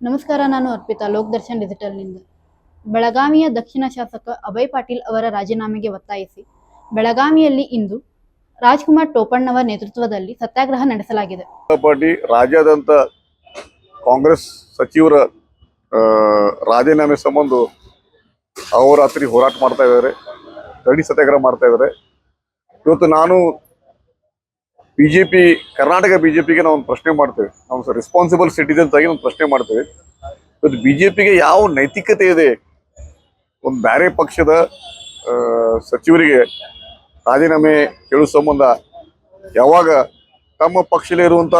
ನಮಸ್ಕಾರ. ನಾನು ಅರ್ಪಿತಾ, ಲೋಕದರ್ಶನ್ ಡಿಜಿಟಲ್ನಿಂದ. ಬೆಳಗಾವಿಯ ದಕ್ಷಿಣ ಶಾಸಕ ಅಭಯ್ ಪಾಟೀಲ್ ಅವರ ರಾಜೀನಾಮೆಗೆ ಒತ್ತಾಯಿಸಿ ಬೆಳಗಾವಿಯಲ್ಲಿ ಇಂದು ರಾಜ್ಕುಮಾರ್ ಟೋಪಣ್ಣವರ ನೇತೃತ್ವದಲ್ಲಿ ಸತ್ಯಾಗ್ರಹ ನಡೆಸಲಾಗಿದೆ. ಪಾರ್ಟಿ ರಾಜ್ಯಾದ್ಯಂತ ಕಾಂಗ್ರೆಸ್ ಸಚಿವರ ರಾಜೀನಾಮೆ ಸಂಬಂಧ ಅಹೋರಾತ್ರಿ ಹೋರಾಟ ಮಾಡ್ತಾ ಇದ್ದಾರೆ, ತಡಿ ಸತ್ಯಾಗ್ರಹ ಮಾಡ್ತಾ ಇದ್ದಾರೆ. ಇವತ್ತು ನಾನು ಬಿಜೆಪಿ, ಕರ್ನಾಟಕ ಬಿಜೆಪಿಗೆ ನಾವು ಒಂದು ಪ್ರಶ್ನೆ ಮಾಡ್ತೇವೆ. ನಾವು ರೆಸ್ಪಾನ್ಸಿಬಲ್ ಸಿಟಿಜನ್ಸ್ ಆಗಿ ಒಂದು ಪ್ರಶ್ನೆ ಮಾಡ್ತೇವೆ. ಇವತ್ತು ಬಿಜೆಪಿಗೆ ಯಾವ ನೈತಿಕತೆ ಇದೆ ಒಂದು ಬೇರೆ ಪಕ್ಷದ ಸಚಿವರಿಗೆ ರಾಜೀನಾಮೆ ಕೇಳುವ ಸಂಬಂಧ? ಯಾವಾಗ ತಮ್ಮ ಪಕ್ಷದಲ್ಲಿರುವಂಥ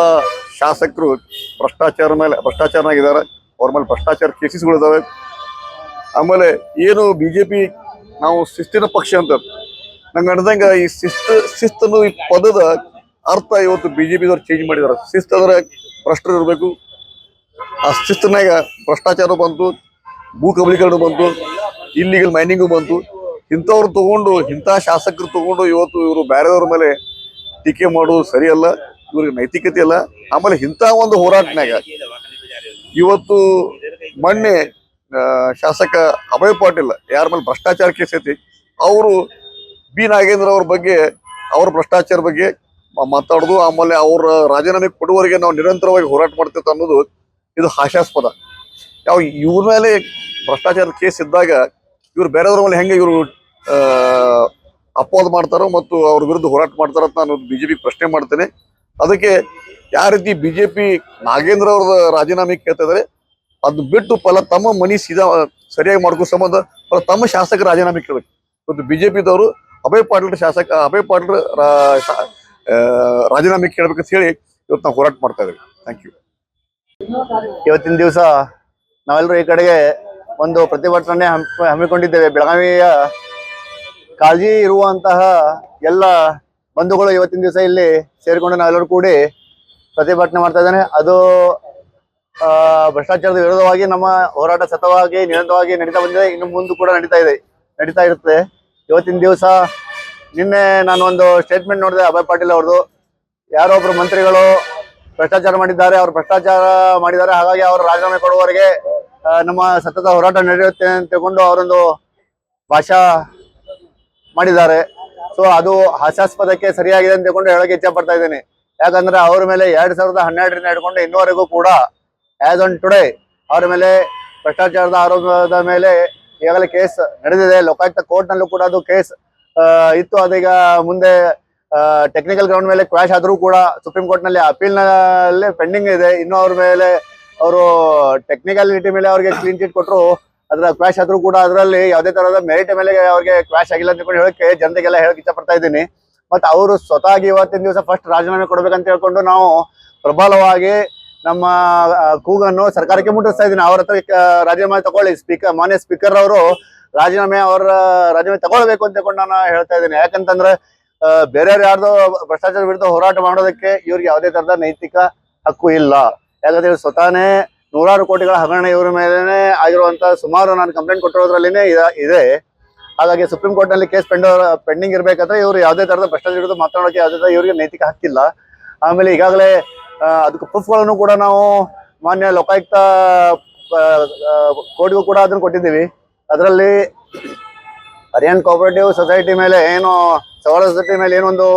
ಶಾಸಕರು ಭ್ರಷ್ಟಾಚಾರನಾಗಿದ್ದಾರೆ, ಅವ್ರ ಮೇಲೆ ಭ್ರಷ್ಟಾಚಾರ ಕೇಸಸ್ಗಳಿದ್ದಾವೆ. ಆಮೇಲೆ ಏನು ಬಿಜೆಪಿ ನಾವು ಶಿಸ್ತಿನ ಪಕ್ಷ ಅಂತ ನಂಗೆ ಅನ್ದಂಗೆ ಈ ಶಿಸ್ತನ್ನು ಈ ಪದದ ಅರ್ಥ ಇವತ್ತು ಬಿಜೆಪಿದವ್ರು ಚೇಂಜ್ ಮಾಡಿದ್ದಾರೆ. ಶಿಸ್ತಂದ್ರೆ ಭ್ರಷ್ಟರು ಇರಬೇಕು, ಆ ಶಿಸ್ತನಾಗ ಭ್ರಷ್ಟಾಚಾರ ಬಂತು, ಭೂ ಕಬಲೀಕರಣ ಬಂತು, ಇಲ್ಲಿಗಲ್ ಮೈನಿಂಗು ಬಂತು. ಇಂಥವ್ರು ತಗೊಂಡು, ಇಂಥ ಶಾಸಕರು ತಗೊಂಡು ಇವತ್ತು ಇವರು ಬೇರೆಯವ್ರ ಮೇಲೆ ಟೀಕೆ ಮಾಡೋದು ಸರಿಯಲ್ಲ, ಇವ್ರಿಗೆ ನೈತಿಕತೆ ಇಲ್ಲ. ಆಮೇಲೆ ಇಂಥ ಒಂದು ಹೋರಾಟನಾಗ ಇವತ್ತು ಮೊನ್ನೆ ಶಾಸಕ ಅಭಯ್ ಪಾಟೀಲ್ ಯಾರ ಮೇಲೆ ಭ್ರಷ್ಟಾಚಾರ ಕೇಸ್ ಐತಿ, ಅವರು ಬಿ ನಾಗೇಂದ್ರ ಅವ್ರ ಬಗ್ಗೆ, ಅವ್ರ ಭ್ರಷ್ಟಾಚಾರ ಬಗ್ಗೆ ಮಾತಾಡೋದು, ಆಮೇಲೆ ಅವ್ರ ರಾಜೀನಾಮೆ ಕೊಡುವವರೆಗೆ ನಾವು ನಿರಂತರವಾಗಿ ಹೋರಾಟ ಮಾಡ್ತೇವೆ ಅನ್ನೋದು ಇದು ಹಾಸ್ಯಾಸ್ಪದ. ಯಾವ ಇವ್ರ ಮೇಲೆ ಭ್ರಷ್ಟಾಚಾರದ ಕೇಸ್ ಇದ್ದಾಗ ಇವ್ರು ಬೇರೆಯವ್ರ ಮೇಲೆ ಹೆಂಗೆ ಇವರು ಅಪವಾದ ಮಾಡ್ತಾರೋ ಮತ್ತು ಅವ್ರ ವಿರುದ್ಧ ಹೋರಾಟ ಮಾಡ್ತಾರೋ ಅಂತ ನಾನು ಬಿಜೆಪಿ ಪ್ರಶ್ನೆ ಮಾಡ್ತೇನೆ. ಅದಕ್ಕೆ ಯಾವ ರೀತಿ ಬಿಜೆಪಿ ನಾಗೇಂದ್ರ ಅವ್ರದ ರಾಜೀನಾಮೆ ಕೇಳ್ತಾ ಇದಾರೆ, ಅದು ಬಿಟ್ಟು ಫಲ ತಮ್ಮ ಮನಿ ಸರಿಯಾಗಿ ಮಾಡ್ಕೋ ಸಂಬಂಧ ತಮ್ಮ ಶಾಸಕರ ರಾಜೀನಾಮೆ ಕೇಳಬೇಕು. ಇವತ್ತು ಬಿಜೆಪಿದವರು ಅಭಯ್ ಪಾಟೀಲ್ ರಾಜೀನಾಮೆ ಕೇಳಬೇಕಂತ ಹೇಳಿ ಇವತ್ತು ನಾವು ಹೋರಾಟ ಮಾಡ್ತಾ ಇದ್ದೀವಿ. Thank you. ಇವತ್ತಿನ ದಿವಸ ನಾವೆಲ್ಲರೂ ಈ ಕಡೆಗೆ ಒಂದು ಪ್ರತಿಭಟನೆ ಹಮ್ಮಿಕೊಂಡಿದ್ದೇವೆ. ಬೆಳಗಾವಿಯ ಕಾಳಜಿ ಇರುವಂತಹ ಎಲ್ಲ ಬಂಧುಗಳು ಇವತ್ತಿನ ದಿವಸ ಇಲ್ಲಿ ಸೇರಿಕೊಂಡು ನಾವೆಲ್ಲರೂ ಕೂಡಿ ಪ್ರತಿಭಟನೆ ಮಾಡ್ತಾ ಇದ್ದೇನೆ. ಅದು ಭ್ರಷ್ಟಾಚಾರದ ವಿರೋಧವಾಗಿ ನಮ್ಮ ಹೋರಾಟ ಸತತವಾಗಿ ನಿರಂತರವಾಗಿ ನಡೀತಾ ಬಂದಿದೆ, ಇನ್ನು ಮುಂದೆ ಕೂಡ ನಡೀತಾ ಇರುತ್ತೆ. ಇವತ್ತಿನ ದಿವಸ ನಿನ್ನೆ ನಾನು ಒಂದು ಸ್ಟೇಟ್ಮೆಂಟ್ ನೋಡಿದೆ ಅಭಯ್ ಪಾಟೀಲ್ ಅವ್ರದ್ದು. ಯಾರೋ ಒಬ್ರು ಮಂತ್ರಿಗಳು ಭ್ರಷ್ಟಾಚಾರ ಮಾಡಿದ್ದಾರೆ, ಹಾಗಾಗಿ ಅವರು ರಾಜೀನಾಮೆ ಕೊಡುವವರೆಗೆ ನಮ್ಮ ಸತತ ಹೋರಾಟ ನಡೆಯುತ್ತೆ ಅಂತ ತಿಳ್ಕೊಂಡು ಅವರೊಂದು ಭಾಷಾ ಮಾಡಿದ್ದಾರೆ. ಸೊ ಅದು ಹಾಸ್ಯಾಸ್ಪದಕ್ಕೆ ಸರಿಯಾಗಿದೆ ಅಂತ ತಿಳ್ಕೊಂಡು ಹೇಳಕ್ಕೆ ಇಚ್ಛೆ ಪಡ್ತಾ ಇದ್ದೀನಿ. ಯಾಕಂದ್ರೆ ಅವ್ರ ಮೇಲೆ 2012ರಿಂದ ಹಿಡ್ಕೊಂಡು ಇನ್ನುವರೆಗೂ ಕೂಡ ಆಸ್ ಆನ್ ಟುಡೇ ಅವ್ರ ಮೇಲೆ ಭ್ರಷ್ಟಾಚಾರದ ಆರೋಪದ ಮೇಲೆ ಈಗಾಗಲೇ ಕೇಸ್ ನಡೆದಿದೆ. ಲೋಕಾಯುಕ್ತ ಕೋರ್ಟ್ ನಲ್ಲೂ ಕೂಡ ಅದು ಕೇಸ್ ಇತ್ತು. ಅದೀಗ ಮುಂದೆ ಟೆಕ್ನಿಕಲ್ ಗ್ರೌಂಡ್ ಮೇಲೆ ಕ್ವಾಶ್ ಆದ್ರೂ ಕೂಡ ಸುಪ್ರೀಂ ಕೋರ್ಟ್ ನಲ್ಲಿ ಅಪೀಲ್ ನಲ್ಲಿ ಪೆಂಡಿಂಗ್ ಇದೆ. ಇನ್ನು ಅವ್ರ ಮೇಲೆ ಅವರು ಟೆಕ್ನಿಕಾಲಿಟಿ ಮೇಲೆ ಅವ್ರಿಗೆ ಕ್ಲೀನ್ ಚಿಟ್ ಕೊಟ್ಟರು, ಅದ್ರ ಕ್ವಾಶ್ ಆದ್ರೂ ಕೂಡ ಅದರಲ್ಲಿ ಯಾವುದೇ ತರಹದ ಮೆರಿಟ್ ಮೇಲೆ ಅವ್ರಿಗೆ ಕ್ವಾಶ್ ಆಗಿಲ್ಲ ಅಂತ ಹೇಳಕ್ಕೆ ಜನತೆಗೆಲ್ಲ ಹೇಳಕ್ ಇಷ್ಟ ಪಡ್ತಾ ಇದ್ದೀನಿ. ಮತ್ತೆ ಅವರು ಸ್ವತಃ ಇವತ್ತಿನ ದಿವಸ ಫಸ್ಟ್ ರಾಜೀನಾಮೆ ಕೊಡ್ಬೇಕಂತ ಹೇಳ್ಕೊಂಡು ನಾವು ಪ್ರಬಲವಾಗಿ ನಮ್ಮ ಕೂಗನ್ನು ಸರ್ಕಾರಕ್ಕೆ ಮುಟ್ಟಿಸ್ತಾ ಇದ್ದೀನಿ. ಅವ್ರ ಹತ್ರ ರಾಜೀನಾಮೆ ತಗೊಳ್ಳಿ, ಮಾನ್ಯ ಸ್ಪೀಕರ್ ಅವರು ರಾಜೀನಾಮೆ ತಗೊಳ್ಬೇಕು ಅಂತ ಹೇಳ್ಕೊಂಡು ನಾನು ಹೇಳ್ತಾ ಇದ್ದೀನಿ. ಯಾಕಂತಂದ್ರೆ ಬೇರೆಯವ್ರು ಯಾರ್ದು ಭ್ರಷ್ಟಾಚಾರ ವಿರುದ್ಧ ಹೋರಾಟ ಮಾಡೋದಕ್ಕೆ ಇವ್ರಿಗೆ ಯಾವುದೇ ತರದ ನೈತಿಕ ಹಕ್ಕು ಇಲ್ಲ. ಯಾಕಂದ್ರೆ ಸ್ವತಃನೇ ನೂರಾರು ಕೋಟಿಗಳ ಹಗರಣ ಇವ್ರ ಮೇಲೆನೆ ಆಗಿರುವಂತ ಸುಮಾರು ನಾನು ಕಂಪ್ಲೇಂಟ್ ಕೊಟ್ಟಿರೋದ್ರಲ್ಲಿನೇ ಇದೆ. ಹಾಗಾಗಿ ಸುಪ್ರೀಂ ಕೋರ್ಟ್ ನಲ್ಲಿ ಕೇಸ್ ಪೆಂಡಿಂಗ್ ಇರ್ಬೇಕಾದ್ರೆ ಇವ್ರು ಯಾವುದೇ ತರದ ಭ್ರಷ್ಟಾಚಾರ ವಿರುದ್ಧ ಮಾತನಾಡೋಕೆ ಯಾವುದೇ ತರ ಇವ್ರಿಗೆ ನೈತಿಕ ಹಕ್ಕಿಲ್ಲ. ಆಮೇಲೆ ಈಗಾಗಲೇ ಅದಕ್ಕೆ ಪ್ರೂಫ್ಗಳನ್ನು ಕೂಡ ನಾವು ಮಾನ್ಯ ಲೋಕಾಯುಕ್ತ ಕೋರ್ಟ್ಗೂ ಕೂಡ ಅದನ್ನು ಕೊಟ್ಟಿದ್ದೀವಿ. ಅದರಲ್ಲಿ ಹರಿಯಾಣ ಕೋಆಪರೇಟಿವ್ ಸೊಸೈಟಿ ಮೇಲೆ ಏನು ಸೊಸೈಟಿ ಮೇಲೆ ಏನೊಂದು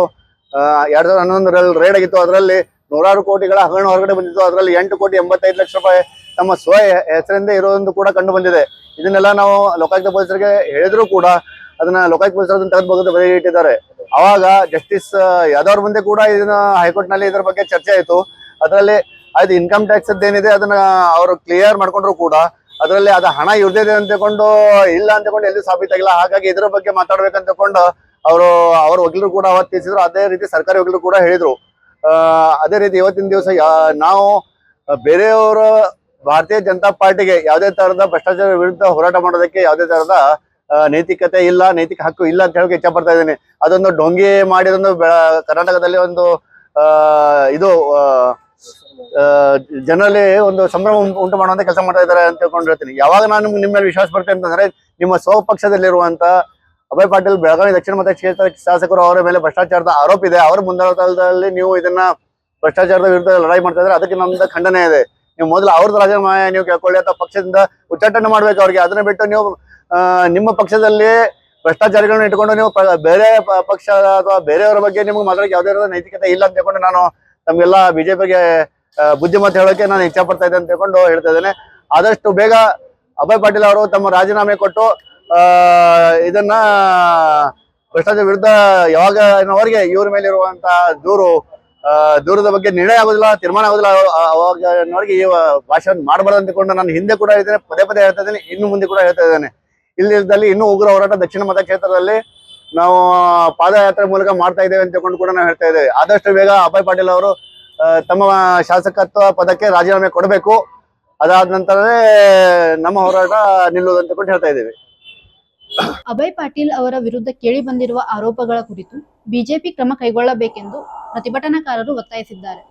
2011ರಲ್ಲಿ ರೇಡ್ ಆಗಿತ್ತು. ಅದರಲ್ಲಿ ನೂರಾರು ಕೋಟಿಗಳ ಹಗರಣ ಹೊರಗಡೆ ಬಂದಿತ್ತು. ಅದರಲ್ಲಿ 8,85,00,000 ರೂಪಾಯಿ ತಮ್ಮ ಹೆಸರಿಂದ ಇರೋದೊಂದು ಕೂಡ ಕಂಡು ಬಂದಿದೆ. ಇದನ್ನೆಲ್ಲ ನಾವು ಲೋಕಾಯುಕ್ತ ಪೊಲೀಸರಿಗೆ ಹೇಳಿದ್ರು ಕೂಡ ಅದನ್ನ ಲೋಕಾಯುಕ್ತ ಪೊಲೀಸರು ಅದನ್ನ ತೆಗೆದುಬಹುದು ಬರೀ ಇಟ್ಟಿದ್ದಾರೆ. ಅವಾಗ ಜಸ್ಟಿಸ್ ಯಾದವ್ ಮುಂದೆ ಕೂಡ ಇದನ್ನ ಹೈಕೋರ್ಟ್ ನಲ್ಲಿ ಇದ್ರ ಬಗ್ಗೆ ಚರ್ಚೆ ಆಯಿತು. ಅದರಲ್ಲಿ ಅದು ಇನ್ಕಮ್ ಟ್ಯಾಕ್ಸ್ ಏನಿದೆ ಅದನ್ನ ಅವರು ಕ್ಲಿಯರ್ ಮಾಡ್ಕೊಂಡ್ರು ಕೂಡ ಅದರಲ್ಲಿ ಅದು ಹಣ ಇರ್ದಿದೆ ಅಂತ ತಿಳ್ಕೊಂಡು ಇಲ್ಲ ಅಂತ ತಿಳ್ಕೊಂಡು ಎಲ್ಲಿ ಸಾಬೀತಾಗಿಲ್ಲ. ಹಾಗಾಗಿ ಇದ್ರ ಬಗ್ಗೆ ಮಾತಾಡ್ಬೇಕಂತ ತಿಳ್ಕೊಂಡು ಅವ್ರ ವಕೀಲರು ಕೂಡ ಅವತ್ತು ತಿಳಿಸಿದ್ರು. ಅದೇ ರೀತಿ ಸರ್ಕಾರಿ ವಕೀಲರು ಕೂಡ ಹೇಳಿದ್ರು. ಅದೇ ರೀತಿ ಇವತ್ತಿನ ದಿವಸ ನಾವು ಬೇರೆಯವರ ಭಾರತೀಯ ಜನತಾ ಪಾರ್ಟಿಗೆ ಯಾವುದೇ ತರಹದ ಭ್ರಷ್ಟಾಚಾರ ವಿರುದ್ಧ ಹೋರಾಟ ಮಾಡೋದಕ್ಕೆ ಯಾವುದೇ ತರಹದ ನೈತಿಕತೆ ಇಲ್ಲ, ನೈತಿಕ ಹಕ್ಕು ಇಲ್ಲ ಅಂತ ಹೇಳಕ್ಕೆ ಇಚ್ಛೆ ಪಡ್ತಾ ಇದ್ದೀನಿ. ಅದೊಂದು ಡೊಂಗಿ ಮಾಡಿದೊಂದು ಕರ್ನಾಟಕದಲ್ಲಿ ಒಂದು ಇದು ಜನರಲ್ಲಿ ಒಂದು ಸಂಭ್ರಮ ಉಂಟು ಮಾಡುವಂತ ಕೆಲಸ ಮಾಡ್ತಾ ಇದ್ದಾರೆ ಅಂತ ತಿಳ್ಕೊಂಡು ಹೇಳ್ತೀನಿ. ಯಾವಾಗ ನಾನು ನಿಮ್ಮ ಮೇಲೆ ವಿಶ್ವಾಸ ಬರ್ತೇನೆ ಅಂತಂದ್ರೆ ನಿಮ್ಮ ಸ್ವಪಕ್ಷದಲ್ಲಿರುವಂತ ಅಭಯ್ ಪಾಟೀಲ್ ಬೆಳಗಾವಿ ದಕ್ಷಿಣ ಮತ ಕ್ಷೇತ್ರ ಶಾಸಕರು ಅವರ ಮೇಲೆ ಭ್ರಷ್ಟಾಚಾರದ ಆರೋಪ ಇದೆ. ಅವರ ಮುಂದಾಳತ್ವದಲ್ಲಿ ನೀವು ಇದನ್ನ ಭ್ರಷ್ಟಾಚಾರದ ವಿರುದ್ಧ ಲಡಾಯಿ ಮಾಡ್ತಾ ಇದ್ರೆ ಅದಕ್ಕೆ ನಮ್ದು ಖಂಡನೆ ಇದೆ. ನೀವು ಮೊದಲು ಅವ್ರದ್ದು ರಾಜೀನಾಮೆ ನೀವು ಕೇಳ್ಕೊಳ್ಳಿ ಅಥವಾ ಪಕ್ಷದಿಂದ ಉಚ್ಚಾಟನೆ ಮಾಡ್ಬೇಕು ಅವ್ರಿಗೆ. ಅದನ್ನ ಬಿಟ್ಟು ನೀವು ನಿಮ್ಮ ಪಕ್ಷದಲ್ಲಿ ಭ್ರಷ್ಟಾಚಾರಿಗಳನ್ನ ಇಟ್ಕೊಂಡು ನೀವು ಬೇರೆ ಪಕ್ಷ ಅಥವಾ ಬೇರೆಯವರ ಬಗ್ಗೆ ನಿಮ್ಗೆ ಮಾತಾಡಕ್ಕೆ ಯಾವುದೇ ನೈತಿಕತೆ ಇಲ್ಲ ಅಂತ ಹೇಳ್ಕೊಂಡು ನಾನು ತಮ್ಗೆಲ್ಲ ಬಿಜೆಪಿಗೆ ಬುದ್ಧಿಮತ್ತೆ ಹೇಳೋಕೆ ನಾನು ಇಚ್ಛೆ ಪಡ್ತಾ ಇದ್ದೆ ಅಂತ ಹೇಳ್ಕೊಂಡು ಹೇಳ್ತಾ ಇದ್ದೇನೆ. ಆದಷ್ಟು ಬೇಗ ಅಭಯ್ ಪಾಟೀಲ್ ಅವರು ತಮ್ಮ ರಾಜೀನಾಮೆ ಕೊಟ್ಟು ಇದನ್ನ ಭ್ರಷ್ಟಾಚಾರ ವಿರುದ್ಧ ಯಾವಾಗವರೆಗೆ ಇವ್ರ ಮೇಲೆ ಇರುವಂತ ದೂರದ ಬಗ್ಗೆ ನಿರ್ಣಯ ಆಗೋದಿಲ್ಲ, ತೀರ್ಮಾನ ಆಗೋದಿಲ್ಲ, ಅವಾಗವರೆಗೆ ಈ ಭಾಷಣ ಮಾಡಬಾರ್ದು ಅಂದ್ಕೊಂಡು ನಾನು ಹಿಂದೆ ಕೂಡ ಹೇಳ್ತೇನೆ, ಪದೇ ಪದೇ ಹೇಳ್ತಾ ಇದ್ದೇನೆ, ಇನ್ನು ಮುಂದೆ ಕೂಡ ಹೇಳ್ತಾ ಇದ್ದೇನೆ. ಇಲ್ಲಿದ್ದಲ್ಲಿ ಇನ್ನೂ ಉಗ್ರ ಹೋರಾಟ ದಕ್ಷಿಣ ಮತಕ್ಷೇತ್ರದಲ್ಲಿ ನಾವು ಪಾದಯಾತ್ರೆ ಮೂಲಕ ಮಾಡ್ತಾ ಇದ್ದೇವೆ ಅಂತ ತಿಳ್ಕೊಂಡು ಕೂಡ ನಾವು ಹೇಳ್ತಾ ಇದ್ದೇವೆ. ಆದಷ್ಟು ಬೇಗ ಅಭಯ್ ಪಾಟೀಲ್ ಅವರು ತಮ್ಮ ಶಾಸಕತ್ವ ಪದಕ್ಕೆ ರಾಜೀನಾಮೆ ಕೊಡಬೇಕು. ಅದಾದ ನಂತರವೇ ನಮ್ಮ ಹೋರಾಟ ನಿಲ್ಲುವುದು ಅಂತ ಹೇಳ್ತಾ ಇದ್ದೇವೆ. ಅಭಯ್ ಪಾಟೀಲ್ ಅವರ ವಿರುದ್ಧ ಕೇಳಿ ಬಂದಿರುವ ಆರೋಪಗಳ ಕುರಿತು ಬಿಜೆಪಿ ಕ್ರಮ ಕೈಗೊಳ್ಳಬೇಕೆಂದು ಪ್ರತಿಭಟನಾಕಾರರು ಒತ್ತಾಯಿಸಿದ್ದಾರೆ.